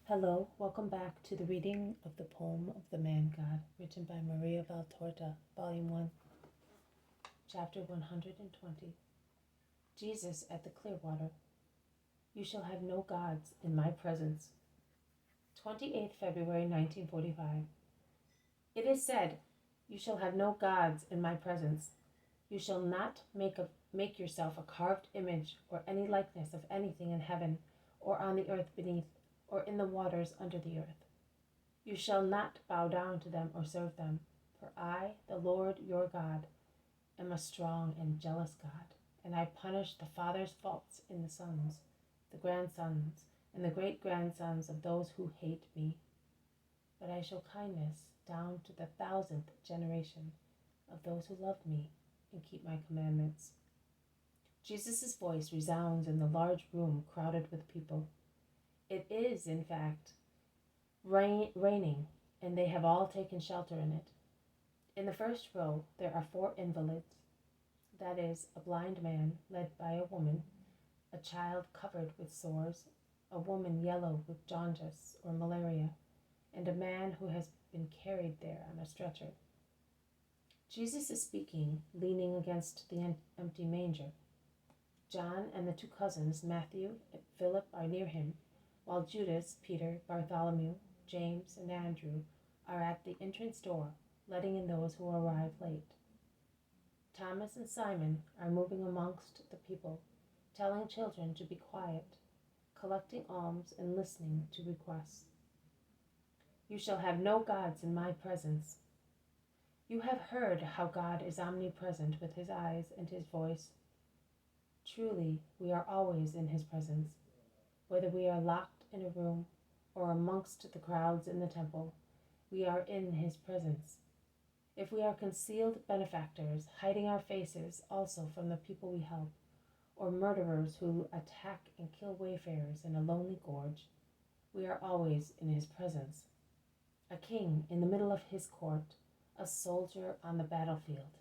Hello, welcome back to the reading of the poem of the Man God, written by Maria Valtorta, Volume 1, Chapter 120. Jesus at the Clearwater. You shall have no gods in my presence. 28th February 1945. It is said, you shall have no gods in my presence. You shall not make yourself a carved image or any likeness of anything in heaven or on the earth beneath or in the waters under the earth. You shall not bow down to them or serve them, for I, the Lord your God, am a strong and jealous God, and I punish the father's faults in the sons, the grandsons, and the great-grandsons of those who hate me. But I show kindness down to the 1,000th generation of those who love me and keep my commandments. Jesus' voice resounds in the large room crowded with people. It is, in fact, raining, and they have all taken shelter in it. In the first row there are 4 invalids, that is, a blind man led by a woman, a child covered with sores, a woman yellow with jaundice or malaria, and a man who has been carried there on a stretcher. Jesus is speaking, leaning against the empty manger. John and the 2 cousins, Matthew and Philip, are near him, while Judas, Peter, Bartholomew, James, and Andrew are at the entrance door, letting in those who arrive late. Thomas and Simon are moving amongst the people, telling children to be quiet, collecting alms and listening to requests. You shall have no gods in my presence. You have heard how God is omnipresent with his eyes and his voice. Truly, we are always in his presence, whether we are locked in a room or amongst the crowds in the temple, we are in his presence. If we are concealed benefactors, hiding our faces also from the people we help, or murderers who attack and kill wayfarers in a lonely gorge, we are always in his presence. A king in the middle of his court, a soldier on the battlefield,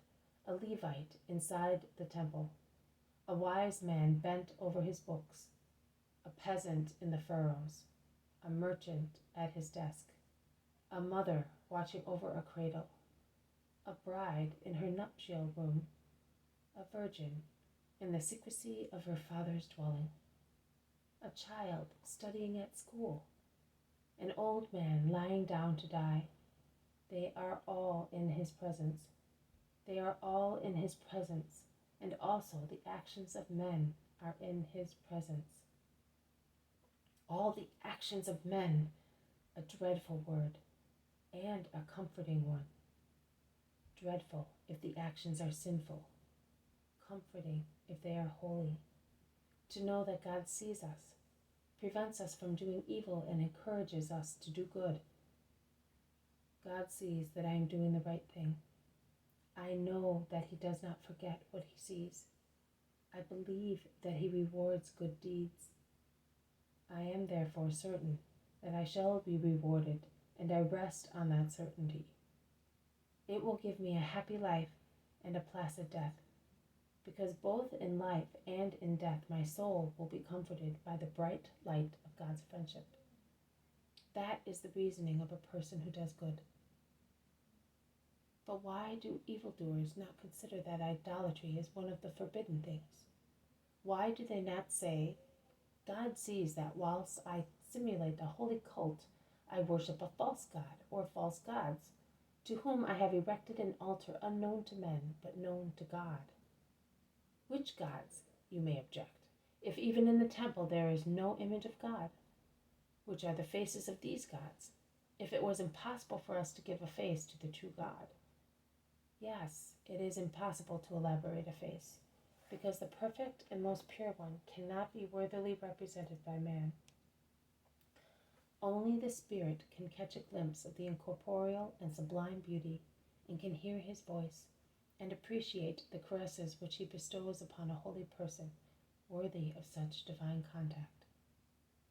a Levite inside the temple, a wise man bent over his books, a peasant in the furrows, a merchant at his desk, a mother watching over a cradle, a bride in her nuptial room, a virgin in the secrecy of her father's dwelling, a child studying at school, an old man lying down to die. They are all in his presence. They are all in his presence, and also the actions of men are in his presence. All the actions of men, a dreadful word, and a comforting one. Dreadful if the actions are sinful, comforting if they are holy. To know that God sees us, prevents us from doing evil, and encourages us to do good. God sees that I am doing the right thing. I know that he does not forget what he sees. I believe that he rewards good deeds. I am therefore certain that I shall be rewarded, and I rest on that certainty. It will give me a happy life and a placid death, because both in life and in death my soul will be comforted by the bright light of God's friendship. That is the reasoning of a person who does good. But why do evildoers not consider that idolatry is one of the forbidden things? Why do they not say, God sees that whilst I simulate a holy cult, I worship a false god or false gods, to whom I have erected an altar unknown to men, but known to God. Which gods, you may object, if even in the temple there is no image of God? Which are the faces of these gods, if it was impossible for us to give a face to the true God? Yes, it is impossible to elaborate a face, because the perfect and most pure one cannot be worthily represented by man. Only the spirit can catch a glimpse of the incorporeal and sublime beauty, and can hear his voice, and appreciate the caresses which he bestows upon a holy person worthy of such divine contact.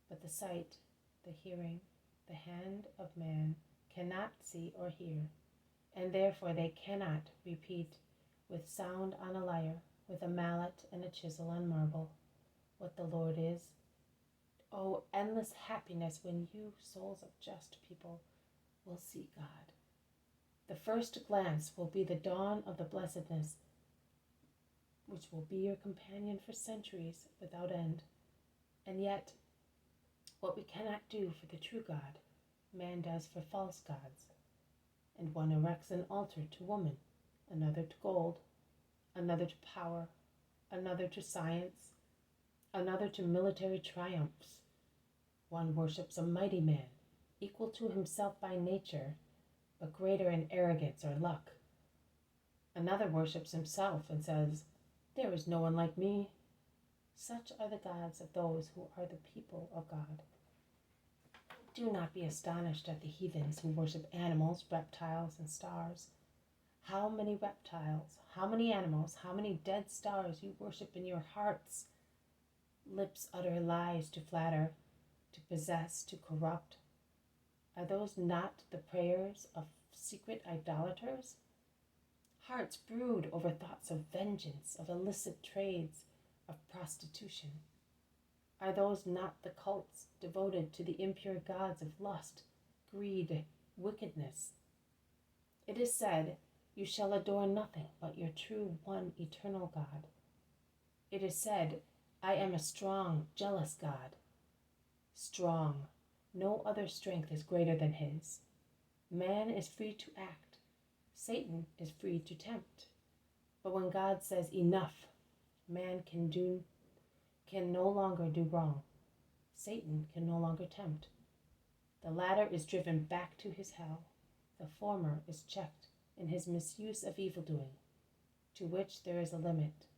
But the sight, the hearing, the hand of man cannot see or hear, and therefore they cannot repeat with sound on a lyre, with a mallet and a chisel on marble, what the Lord is, Oh, endless happiness when you, souls of just people, will see God. The first glance will be the dawn of the blessedness, which will be your companion for centuries without end. And yet, what we cannot do for the true God, man does for false gods. And one erects an altar to woman, another to gold, another to power, another to science, another to military triumphs. One worships a mighty man, equal to himself by nature, but greater in arrogance or luck. Another worships himself and says, "There is no one like me." Such are the gods of those who are the people of God. Do not be astonished at the heathens who worship animals, reptiles, and stars. How many reptiles, how many animals, how many dead stars you worship in your hearts! Lips utter lies to flatter, to possess, to corrupt. Are those not the prayers of secret idolaters? Hearts brood over thoughts of vengeance, of illicit trades, of prostitution. Are those not the cults devoted to the impure gods of lust, greed, wickedness? It is said, "You shall adore nothing but your true one eternal God." It is said, "I am a strong, jealous God." Strong. No other strength is greater than his. Man is free to act. Satan is free to tempt. But when God says enough, man can no longer do wrong. Satan can no longer tempt. The latter is driven back to his hell. The former is checked in his misuse of evildoing, to which there is a limit,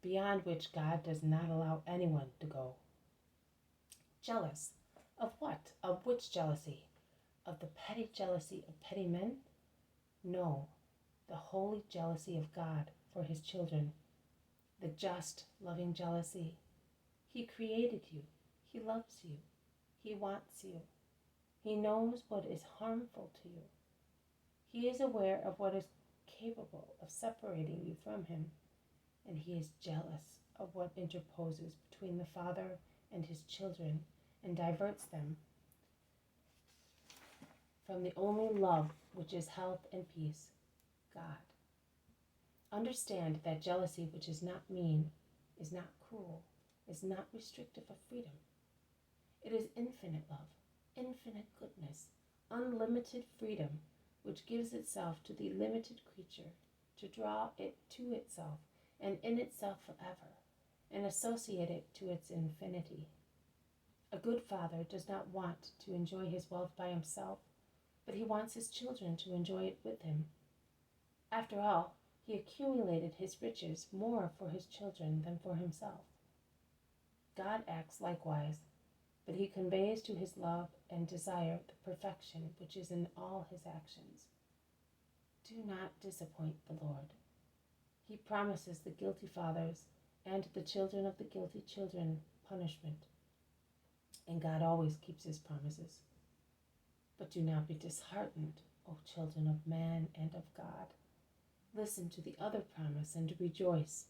beyond which God does not allow anyone to go. Jealous. Of what? Of which jealousy? Of the petty jealousy of petty men? No, the holy jealousy of God for his children. The just, loving jealousy. He created you. He loves you. He wants you. He knows what is harmful to you. He is aware of what is capable of separating you from him, and he is jealous of what interposes between the Father and his children and diverts them from the only love which is health and peace, God. Understand that jealousy which is not mean, is not cruel, is not restrictive of freedom. It is infinite love, infinite goodness, unlimited freedom, which gives itself to the limited creature to draw it to itself and in itself forever, and associate it to its infinity. A good father does not want to enjoy his wealth by himself, but he wants his children to enjoy it with him. After all, he accumulated his riches more for his children than for himself. God acts likewise, but he conveys to his love and desire the perfection which is in all his actions. Do not disappoint the Lord. He promises the guilty fathers and the children of the guilty children punishment, and God always keeps his promises. But do not be disheartened, O children of man and of God. Listen to the other promise and rejoice.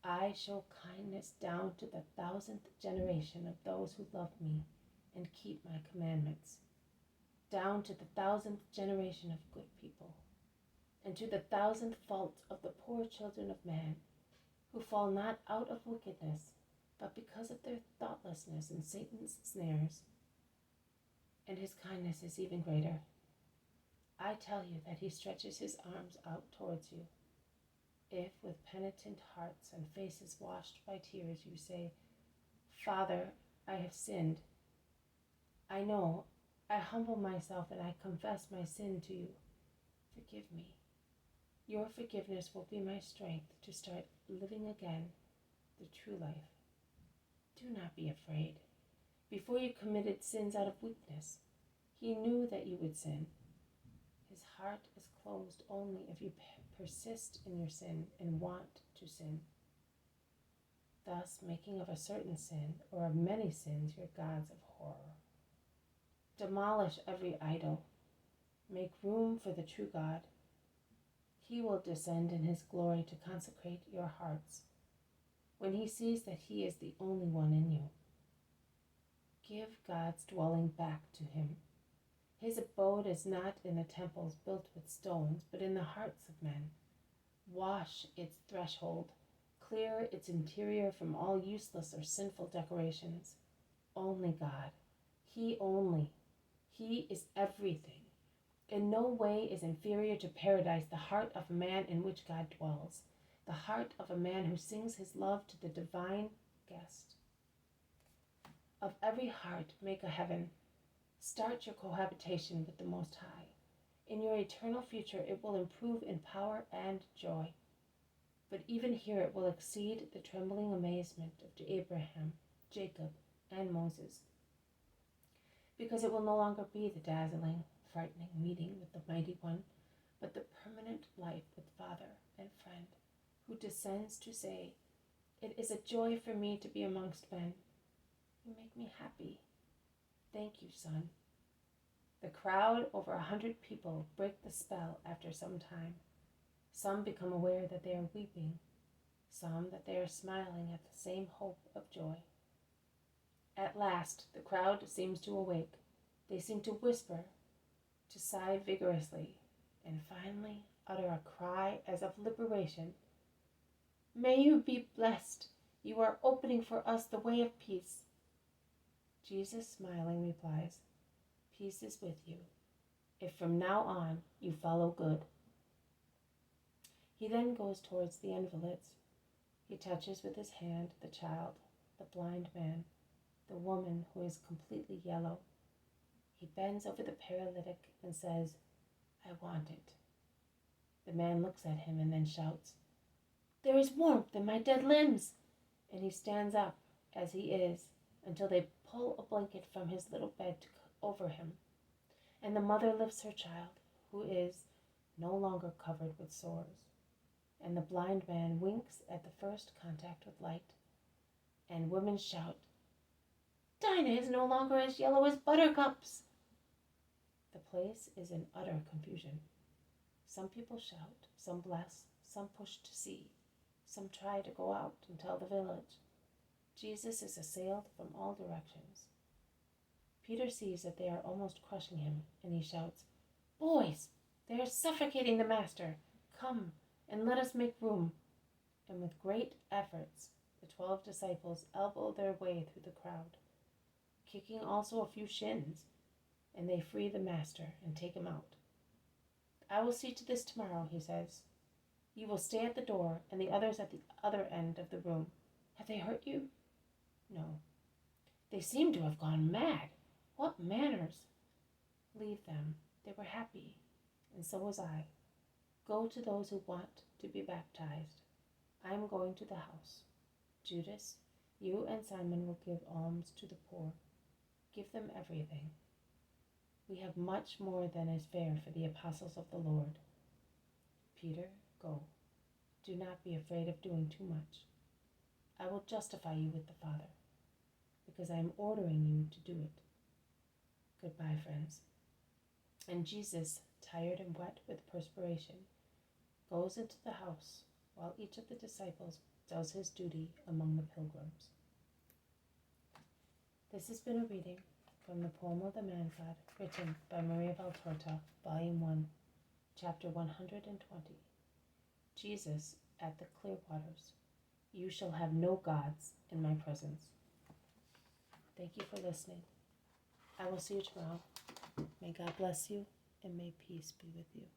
I show kindness down to the 1,000th generation of those who love me and keep my commandments, down to the 1,000th generation of good people, and to the 1,000th fault of the poor children of man, who fall not out of wickedness, but because of their thoughtlessness in Satan's snares. And his kindness is even greater. I tell you that he stretches his arms out towards you. If with penitent hearts and faces washed by tears you say, "Father, I have sinned. I know, I humble myself and I confess my sin to you. Forgive me." Your forgiveness will be my strength to start living again the true life. Do not be afraid. Before you committed sins out of weakness, he knew that you would sin. His heart is closed only if you persist in your sin and want to sin, thus making of a certain sin or of many sins your gods of horror. Demolish every idol. Make room for the true God. He will descend in his glory to consecrate your hearts when he sees that he is the only one in you. Give God's dwelling back to him. His abode is not in the temples built with stones, but in the hearts of men. Wash its threshold, clear its interior from all useless or sinful decorations. Only God, He only. He is everything. In no way is inferior to paradise the heart of a man in which God dwells, the heart of a man who sings his love to the divine guest. Of every heart make a heaven. Start your cohabitation with the Most High. In your eternal future it will improve in power and joy. But even here it will exceed the trembling amazement of Abraham, Jacob, and Moses, because it will no longer be the dazzling, frightening meeting with the Mighty One, but the permanent life with Father and friend, who descends to say, "It is a joy for me to be amongst men. You make me happy. Thank you, Son." The crowd, over 100 people, break the spell after some time. Some become aware that they are weeping, some that they are smiling at the same hope of joy. At last, the crowd seems to awake. They seem to whisper, to sigh vigorously, and finally utter a cry as of liberation. "May you be blessed. You are opening for us the way of peace." Jesus, smiling, replies, "Peace is with you, if from now on you follow good." He then goes towards the invalids. He touches with his hand the child, the blind man, the woman who is completely yellow. He bends over the paralytic and says, "I want it." The man looks at him and then shouts, "There is warmth in my dead limbs!" And he stands up as he is until they pull a blanket from his little bed over him. And the mother lifts her child, who is no longer covered with sores. And the blind man winks at the first contact with light. And women shout, "Dinah is no longer as yellow as buttercups." The place is in utter confusion. Some people shout, some bless, some push to see, some try to go out and tell the village. Jesus is assailed from all directions. Peter sees that they are almost crushing him, and he shouts, "Boys, they are suffocating the Master. Come and let us make room." And with great efforts, the 12 disciples elbow their way through the crowd, kicking also a few shins, and they free the Master and take him out. "I will see to this tomorrow," he says. "You will stay at the door, and the others at the other end of the room. Have they hurt you?" "No." "They seem to have gone mad. What manners!" "Leave them. They were happy, and so was I. Go to those who want to be baptized. I am going to the house. Judas, you and Simon will give alms to the poor. Give them everything. We have much more than is fair for the apostles of the Lord. Peter, go. Do not be afraid of doing too much. I will justify you with the Father, because I am ordering you to do it. Goodbye, friends." And Jesus, tired and wet with perspiration, goes into the house while each of the disciples does his duty among the pilgrims. This has been a reading from the poem of the Man God, written by Maria Valtorta, Volume 1, Chapter 120. Jesus at the Clear Waters. You shall have no gods in my presence. Thank you for listening. I will see you tomorrow. May God bless you, and may peace be with you.